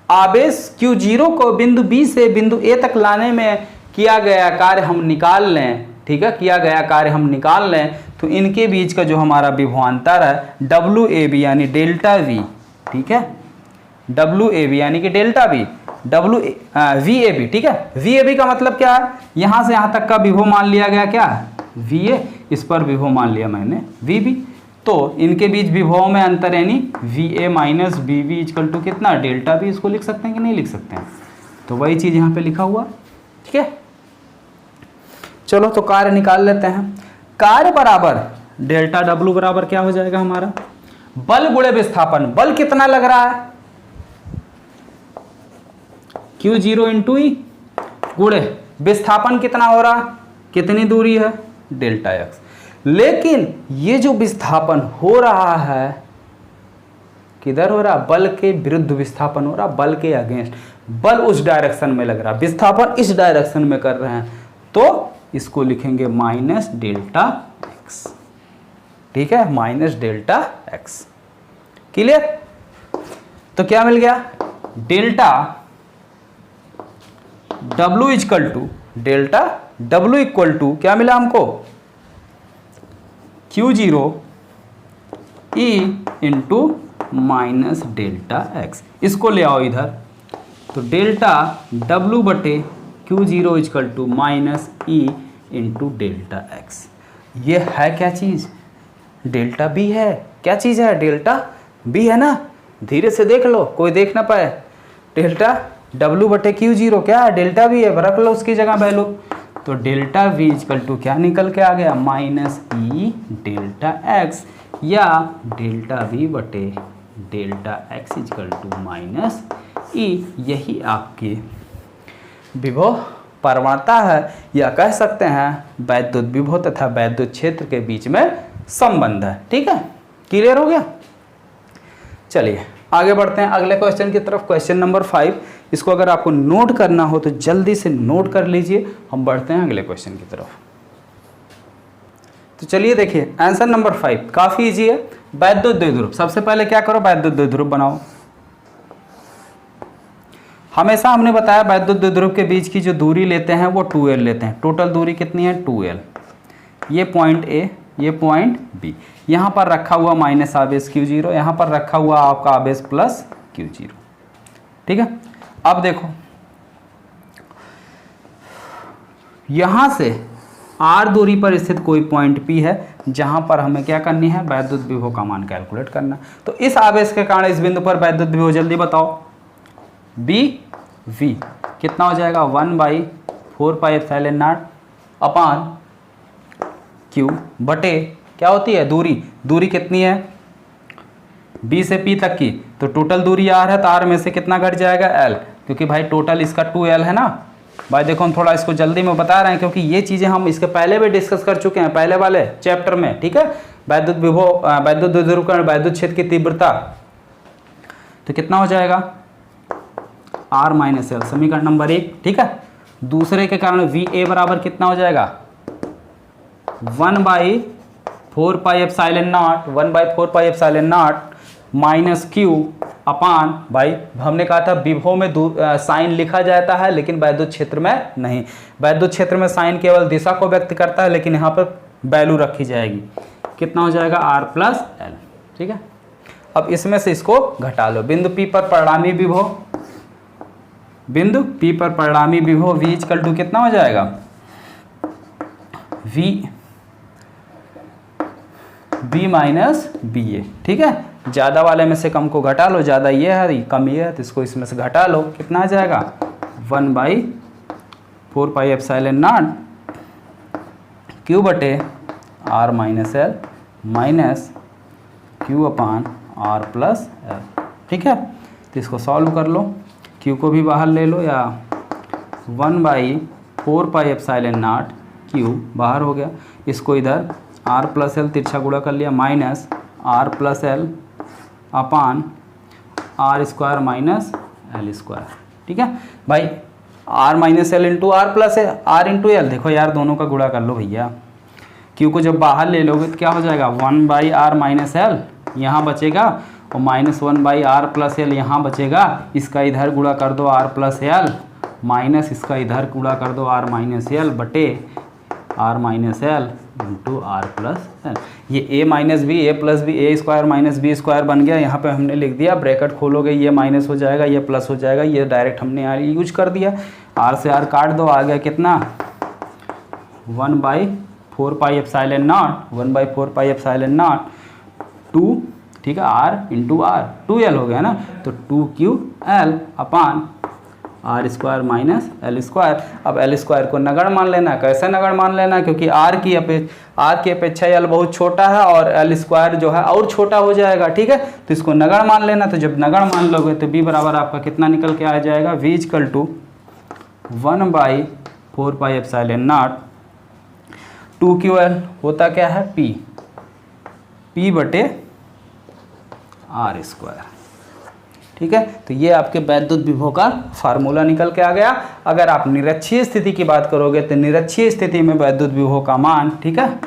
आवेश Q0 को बिंदु B से बिंदु A तक लाने में किया गया कार्य हम निकाल लें, ठीक है, किया गया कार्य हम निकाल लें, तो इनके बीच का जो हमारा विभवांतर है WAB यानी डेल्टा V, ठीक है, WAB यानी कि डेल्टा V, VAB, ठीक है, VAB का मतलब क्या है, यहाँ से यहाँ तक का विभव मान लिया गया क्या VA, इस पर विभव मान लिया मैंने VB, तो इनके बीच विभव में अंतर यानी VA minus BB equal to कितना डेल्टा V, इसको लिख सकते हैं कि नहीं लिख सकते हैं, तो वही चीज़ यहाँ पे लिखा हुआ, ठीक है। चलो तो कार्य निकाल लेते हैं, कार्य बराबर डेल्टा W बराबर क्या हो जाएगा हमारा, बल गुणे विस्थापन, बल कितना लग रहा है Q0 इंटू ई, गुणे विस्थापन कितना हो रहा, कितनी दूरी है डेल्टा x, लेकिन ये जो विस्थापन हो रहा है किधर हो रहा, बल के विरुद्ध विस्थापन हो रहा, बल के अगेंस्ट, बल उस डायरेक्शन में लग रहा, विस्थापन इस डायरेक्शन में कर रहे हैं, तो इसको लिखेंगे माइनस डेल्टा x, ठीक है, माइनस डेल्टा x, क्लियर। तो क्या मिल गया, delta W equal to, delta W equal to क्या मिला हमको Q0 E into minus delta x, इसको ले आओ इधर, तो डेल्टा W बटे Q0 equal to minus E into delta x, ये है क्या चीज़, डेल्टा B है, क्या चीज़ है, डेल्टा B है ना, धीरे से देख लो कोई देख ना पाए, डेल्टा W बटे Q0 क्या है, डेल्टा V है, रख लो उसकी जगह वैल्यू, तो डेल्टा V इक्वल टू क्या निकल के आ गया माइनस E डेल्टा x, या डेल्टा V बटे delta x equal to minus E, यही आपकी विभव प्रवणता है, या कह सकते हैं वैद्युत विभव तथा वैद्युत क्षेत्र के बीच में संबंध है, ठीक है, क्लियर हो गया। चलिए आगे बढ़ते हैं अगले क्वेश्चन की तरफ, क्वेश्चन नंबर 5, इसको अगर आपको नोट करना हो तो जल्दी से नोट कर लीजिए, हम बढ़ते हैं अगले क्वेश्चन की तरफ। तो चलिए देखिए आंसर नंबर 5 काफी इजी है, वैद्युत द्विध्रुव, सबसे पहले क्या करो वैद्युत द्विध्रुव बनाओ। हमेशा हमने बताया वैद्युत द्विध्रुव के बीच की जो दूरी लेते हैं वो 2L लेते हैं, टोटल दूरी कितनी है 2L, ये पॉइंट A, ये पॉइंट B, यहाँ पर रखा हुआ माइनस आवेश Q0, यहाँ पर रखा हुआ आपका आवेश प्लस Q0, ठीक है। अब देखो यहाँ से R दूरी पर स्थित कोई पॉइंट P है जहाँ पर हमें क्या करनी है, वैद्युत विभव का मान कैलकुलेट करना। तो इस आवेश के कारण इस बिंदु पर वैद्युत विभव जल्दी बताओ, BV कितना हो जाएगा 1/4πε0 अपान Q बटे क्या होती है दूरी, दूरी कितनी है B से P तक की, तो टोटल दूरी R है, तो R में से कितना घट जाएगा L, क्योंकि भाई टोटल इसका 2L है ना भाई। देखो हम थोड़ा इसको जल्दी में बता रहे हैं क्योंकि ये चीज़ें हम इसके पहले भी डिस्कस कर चुके हैं पहले वाले चैप्टर में, ठीक है, वैद्युत विभव, वैद्युत द्विध्रुवीकरण, वैद्युत क्षेत्र की तीव्रता, तो कितना हो जाएगा R माइनस L, समीकरण नंबर 1, ठीक है। दूसरे के कारण VA बराबर कितना हो जाएगा 1/4πε0 माइनस Q अपान, भाई हमने कहा था विभव में साइन लिखा जाता है लेकिन वैद्युत क्षेत्र में नहीं, वैद्युत क्षेत्र में साइन केवल दिशा को व्यक्त करता है, लेकिन यहाँ पर वैल्यू रखी जाएगी, कितना हो जाएगा R प्लस L, ठीक है। अब इसमें से इसको घटा लो, बिंदु P पर परिणामी विभव, बिंदु P पर परिणामी विभव V इक्वल टू कितना हो जाएगा B माइनस BA, ठीक है। ज़्यादा वाले में से कम को घटा लो, ज़्यादा ये है कम ये है, तो इसको इसमें से घटा लो, कितना आ जाएगा 1/4πε0 Q बटे R minus L minus Q अपान R प्लस L, ठीक है। तो इसको सॉल्व कर लो, Q को भी बाहर ले लो, या 1/4πε0 4 पाई एप्सिलॉन नॉट क्यू बाहर हो गया, इसको इधर r प्लस एल तिरछा गुणा कर लिया minus r plus L upon R square minus L square. ठीक है भाई, r minus L into R plus R into L, देखो यार दोनों का गुणा कर लो भैया, क्यू को जब बाहर ले लोगे तो क्या हो जाएगा 1/r माइनस एल यहाँ बचेगा और माइनस 1/r प्लस एल यहाँ बचेगा, इसका इधर गुणा कर दो r प्लस एल माइनस इसका इधर गुणा कर दो r माइनस एल बटे r minus L into R plus L. ये a minus B A plus B A square minus B square बन गया, यहाँ पे हमने लिख दिया, ब्रैकेट खोलोगे ये माइनस हो जाएगा ये प्लस हो जाएगा, ये डायरेक्ट हमने यहाँ यूज कर दिया, r से r काट दो, आ गया कितना 1/4 pi epsilon not 1/4 pi epsilon not 2, ठीक है, r इंटू आर 2l हो गया ना, तो 2ql upon R square minus L square. अब एल स्क्वायर को नगण्य मान लेना, कैसे नगण्य मान लेना, क्योंकि आर की अपेक्षा एल बहुत छोटा है और एल स्क्वायर जो है और छोटा हो जाएगा। ठीक है, तो इसको नगण्य मान लेना, तो जब नगण्य मान लोगे तो b बराबर आपका कितना निकल के आ जाएगा, v equal to 1/4 pi epsilon not 2ql होता क्या है p बटे आर स्क्वायर। ठीक है, तो ये आपके वैद्युत विभव का फार्मूला निकल के आ गया। अगर आप निरक्षीय स्थिति की बात करोगे तो निरक्षीय स्थिति में वैद्युत विभव का मान, ठीक है,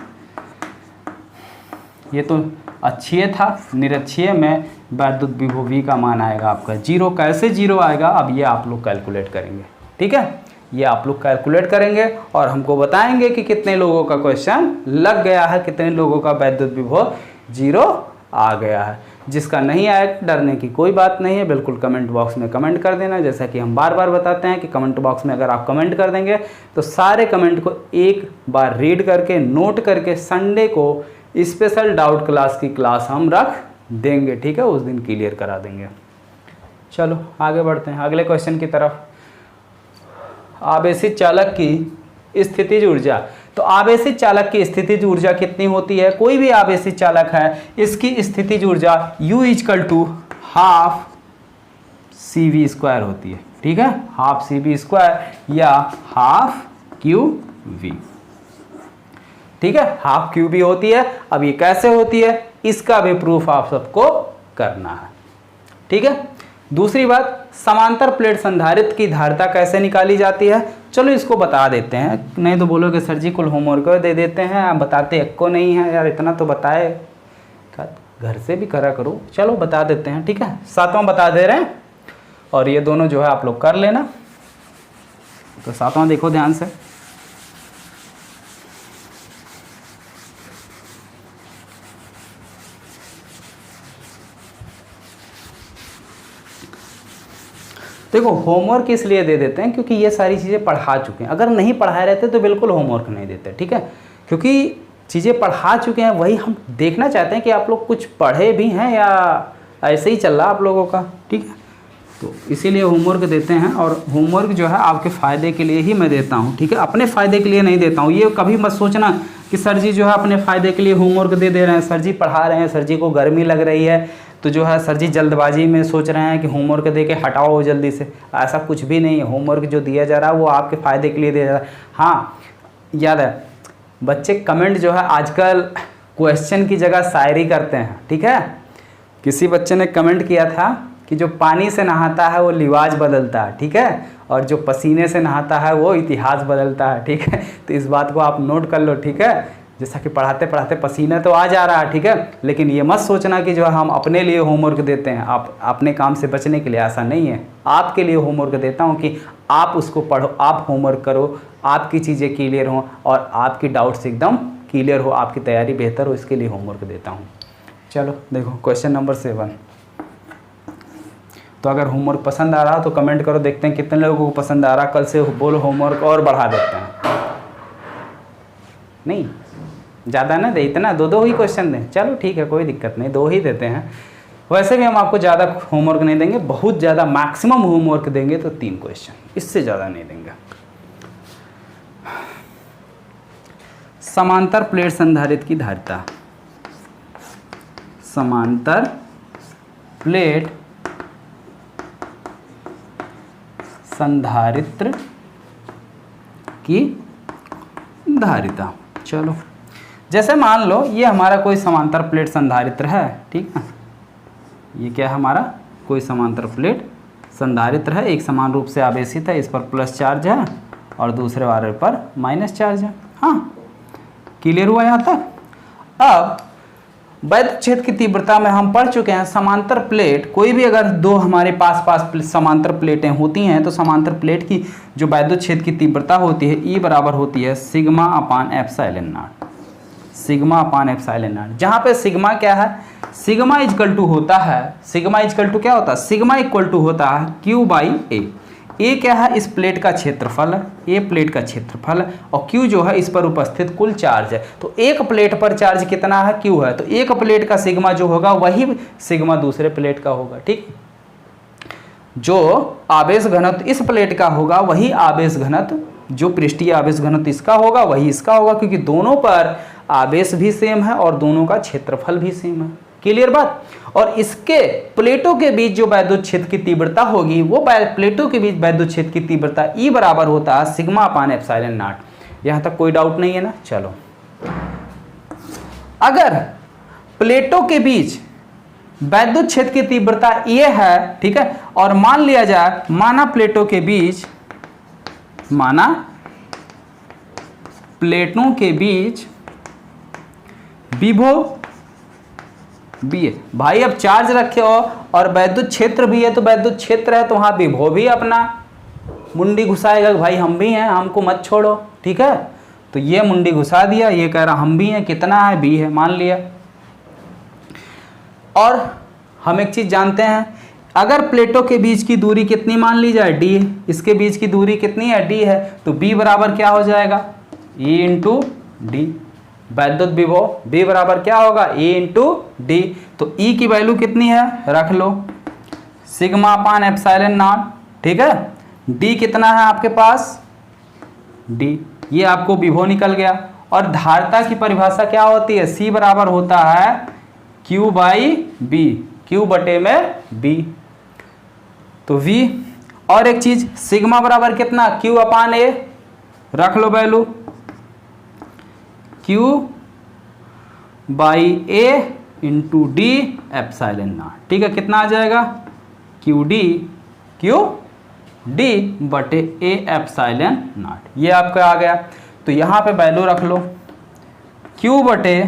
ये तो अक्षीय था, निरक्षीय में वैद्युत विभव v का मान आएगा आपका 0। कैसे 0 आएगा, अब ये आप लोग कैलकुलेट करेंगे। ठीक है, ये आप लोग कैलकुलेट करेंगे और हमको बताएंगे कि कितने लोगों का क्वेश्चन लग गया है, कितने लोगों का वैद्युत विभव 0 आ गया है। जिसका नहीं आया डरने की कोई बात नहीं है, बिल्कुल कमेंट बॉक्स में कमेंट कर देना। जैसा कि हम बार बार बताते हैं कि कमेंट बॉक्स में अगर आप कमेंट कर देंगे तो सारे कमेंट को एक बार रीड करके नोट करके संडे को स्पेशल डाउट क्लास की क्लास हम रख देंगे। ठीक है, उस दिन क्लियर करा देंगे। चलो आगे बढ़ते हैं अगले क्वेश्चन की तरफ। आवेशित चालक की स्थितिज ऊर्जा, तो आवेशित चालक की स्थितिज ऊर्जा कितनी होती है, कोई भी आवेशित चालक है इसकी स्थितिज ऊर्जा U equal to half CV square होती है। ठीक है, हाफ CV स्क्वायर या हाफ QV। ठीक है, हाफ QV होती है। अब ये कैसे होती है इसका भी प्रूफ आप सबको करना है। ठीक है, दूसरी बात, समांतर प्लेट संधारित्र की धारिता कैसे निकाली जाती है, चलो इसको बता देते हैं। नहीं तो बोलोगे सर जी कुल होमवर्क दे देते हैं, आप बताते एक को नहीं है यार, इतना तो बताए, घर से भी करा करो। चलो बता देते हैं। ठीक है, 7वां बता दे रहे हैं और ये दोनों जो है आप लोग कर लेना। तो 7वां देखो ध्यान से, देखो होमवर्क इसलिए दे देते हैं क्योंकि ये सारी चीज़ें पढ़ा चुके हैं। अगर नहीं पढ़ाए रहते तो बिल्कुल होमवर्क नहीं देते। ठीक है, क्योंकि चीज़ें पढ़ा चुके हैं, वही हम देखना चाहते हैं कि आप लोग कुछ पढ़े भी हैं या ऐसे ही चल रहा आप लोगों का। ठीक है, तो इसीलिए होमवर्क देते हैं और होमवर्क जो है आपके फ़ायदे के लिए ही मैं देता हूँ। ठीक है, अपने फ़ायदे के लिए नहीं देता हूँ। ये कभी मत सोचना कि सर जी जो है अपने फ़ायदे के लिए होमवर्क दे रहे हैं, सर जी पढ़ा रहे हैं, सर जी को गर्मी लग रही है तो जो है सर जी जल्दबाजी में सोच रहे हैं कि होमवर्क दे के हटाओ जल्दी से। ऐसा कुछ भी नहीं है, होमवर्क जो दिया जा रहा है वो आपके फ़ायदे के लिए दिया जा रहा है। हाँ याद है, बच्चे कमेंट जो है आजकल क्वेश्चन की जगह शायरी करते हैं। ठीक है, किसी बच्चे ने कमेंट किया था कि जो पानी से नहाता है वो लिवाज बदलता है। ठीक है, और जो पसीने से नहाता है वो इतिहास बदलता है। ठीक है, तो इस बात को आप नोट कर लो। ठीक है, जैसा कि पढ़ाते पढ़ाते पसीना तो आ जा रहा है। ठीक है, लेकिन ये मत सोचना कि जो हम अपने लिए होमवर्क देते हैं, आप अपने काम से बचने के लिए, ऐसा नहीं है। आपके लिए होमवर्क देता हूँ कि आप उसको पढ़ो, आप होमवर्क करो, आपकी चीज़ें क्लियर हों और आपकी डाउट्स एकदम क्लियर हो, आपकी तैयारी बेहतर हो, इसके लिए होमवर्क देता हूँ। चलो देखो क्वेश्चन नंबर 7। तो अगर होमवर्क पसंद आ रहा तो कमेंट करो, देखते हैं कितने लोगों को पसंद आ रहा। कल से बोलो होमवर्क और बढ़ा देते हैं। नहीं ज़्यादा ना दे, इतना 2-2 ही क्वेश्चन दें। चलो ठीक है, कोई दिक्कत नहीं, 2 ही देते हैं। वैसे भी हम आपको ज़्यादा होमवर्क नहीं देंगे, बहुत ज़्यादा मैक्सिमम होमवर्क देंगे तो 3 क्वेश्चन, इससे ज़्यादा नहीं देंगे। समांतर प्लेट संधारित्र की धारिता, समांतर प्लेट संधारित्र की धारिता। चलो जैसे मान लो ये हमारा कोई समांतर प्लेट संधारित्र है, ठीक है, ये क्या है हमारा कोई समांतर प्लेट संधारित्र है, एक समान रूप से आवेशित है, इस पर प्लस चार्ज है और दूसरे वाले पर माइनस चार्ज है। हाँ क्लियर हुआ यहाँ तक। अब वैद्युत क्षेत्र की तीव्रता में हम पढ़ चुके हैं समांतर प्लेट, कोई भी अगर दो हमारे पास समांतर प्लेटें होती हैं तो समांतर प्लेट की जो वैद्युत क्षेत्र की तीव्रता होती है ई बराबर होती है sigma upon epsilon not, sigma upon epsilon not, जहाँ पे सिग्मा क्या है, सिग्मा इक्वल टू होता है, सिग्मा इक्वल टू क्या होता है, सिग्मा इक्वल टू होता है क्यू बाई ए। ए क्या है, इस प्लेट का क्षेत्रफल है, ए प्लेट का क्षेत्रफल है, और क्यू जो है इस पर उपस्थित कुल चार्ज है। तो एक प्लेट पर चार्ज कितना है, क्यू है, तो एक प्लेट का सिग्मा जो होगा वही सिग्मा दूसरे प्लेट का होगा, ठीक। जो आवेश घनत्व इस प्लेट का होगा वही आवेश घनत्व, जो पृष्ठीय आवेश घनत्व इसका होगा वही इसका होगा, क्योंकि दोनों पर आवेश भी सेम है और दोनों का क्षेत्रफल भी सेम है। क्लियर बात। और इसके प्लेटों के बीच जो वैद्युत क्षेत्र की तीव्रता होगी वो प्लेटों के बीच वैद्युत क्षेत्र की तीव्रता ई बराबर होता है सिग्मा अपान एप्सिलॉन नॉट। यहां तक कोई डाउट नहीं है ना। चलो अगर प्लेटों के बीच वैद्युत क्षेत्र की तीव्रता ये है, ठीक है, और मान लिया जाए माना प्लेटों के बीच विभव भी है भाई, अब चार्ज रखे हो और वैद्युत क्षेत्र भी है, तो वैद्युत क्षेत्र है तो वहां विभव भी अपना मुंडी घुसाएगा, भाई हम भी हैं हमको मत छोड़ो, ठीक है। तो ये मुंडी घुसा दिया, ये कह रहा हम भी हैं, कितना है बी है मान लिया। और हम एक चीज जानते हैं, अगर प्लेटों के बीच की दूरी कितनी मान ली जाए डी, इसके बीच की दूरी कितनी है डी है, तो बी बराबर क्या हो जाएगा ई इंटू डी, वैद्युत विभव B बराबर क्या होगा E इंटू डी। तो E की वैल्यू कितनी है रख लो सिग्मा अपान एप्सिलॉन नॉट, ठीक है। D कितना है आपके पास D, ये आपको विभव निकल गया। और धारिता की परिभाषा क्या होती है, C बराबर होता है Q बाई B, Q बटे में B, तो V। और एक चीज सिग्मा बराबर कितना Q अपान A, रख low value Q by A into D epsilon not, ठीक है। कितना आ जाएगा क्यू डी बटे ए एप्सिलॉन नॉट, ये आपका आ गया। तो यहाँ पे वैल्यू रख लो Q बटे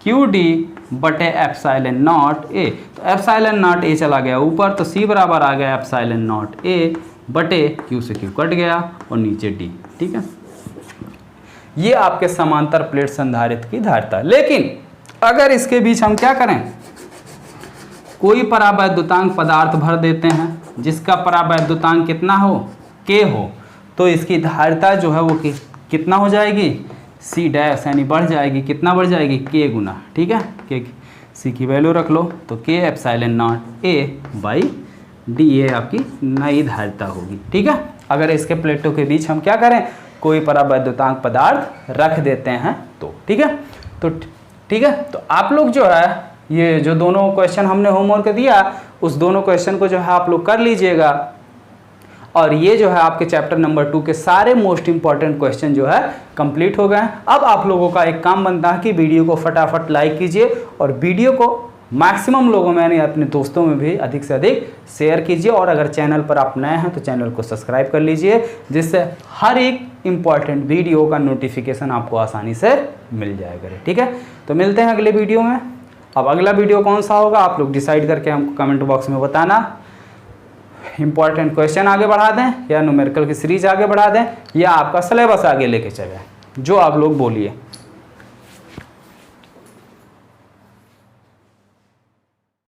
क्यू डी बटे एप्सिलॉन नॉट ए, तो एप्सिलॉन नॉट ए चला गया ऊपर, तो C बराबर आ गया एप्सिलॉन नॉट ए बटे Q से Q कट गया और नीचे D, ठीक है। ये आपके समांतर प्लेट संधारित्र की धारिता। लेकिन अगर इसके बीच हम क्या करें, कोई परावैद्युतांक पदार्थ भर देते हैं जिसका परावैद्युतांक कितना हो K हो, तो इसकी धारिता जो है वो कितना हो जाएगी C डैश, यानी बढ़ जाएगी, कितना बढ़ जाएगी K गुना, ठीक है। K C की वैल्यू रख लो, तो K epsilon not A by D, ये आपकी नई धारिता होगी, ठीक है। अगर इसके प्लेटों के बीच हम क्या करें, कोई परावैद्युतांक पदार्थ रख देते हैं तो, ठीक है। तो ठीक है, तो आप लोग जो है ये जो दोनों क्वेश्चन हमने होमवर्क दिया उस दोनों क्वेश्चन को जो है आप लोग कर लीजिएगा। और ये जो है आपके चैप्टर नंबर 2 के सारे मोस्ट इंपॉर्टेंट क्वेश्चन जो है कंप्लीट हो गए हैं। अब आप लोगों का एक काम बनता है कि वीडियो को फटाफट लाइक कीजिए और वीडियो को मैक्सिमम लोगों में यानी अपने दोस्तों में भी अधिक से अधिक शेयर कीजिए। और अगर चैनल पर आप नए हैं तो चैनल को सब्सक्राइब कर लीजिए, जिससे हर एक इम्पॉर्टेंट वीडियो का नोटिफिकेशन आपको आसानी से मिल जाएगा, ठीक है। तो मिलते हैं अगले वीडियो में। अब अगला वीडियो कौन सा होगा आप लोग डिसाइड करके हमको कमेंट बॉक्स में बताना। इंपॉर्टेंट क्वेश्चन आगे बढ़ा दें या न्यूमेरिकल की सीरीज आगे बढ़ा दें या आपका सिलेबस आगे लेके चले, जो आप लोग बोलिए।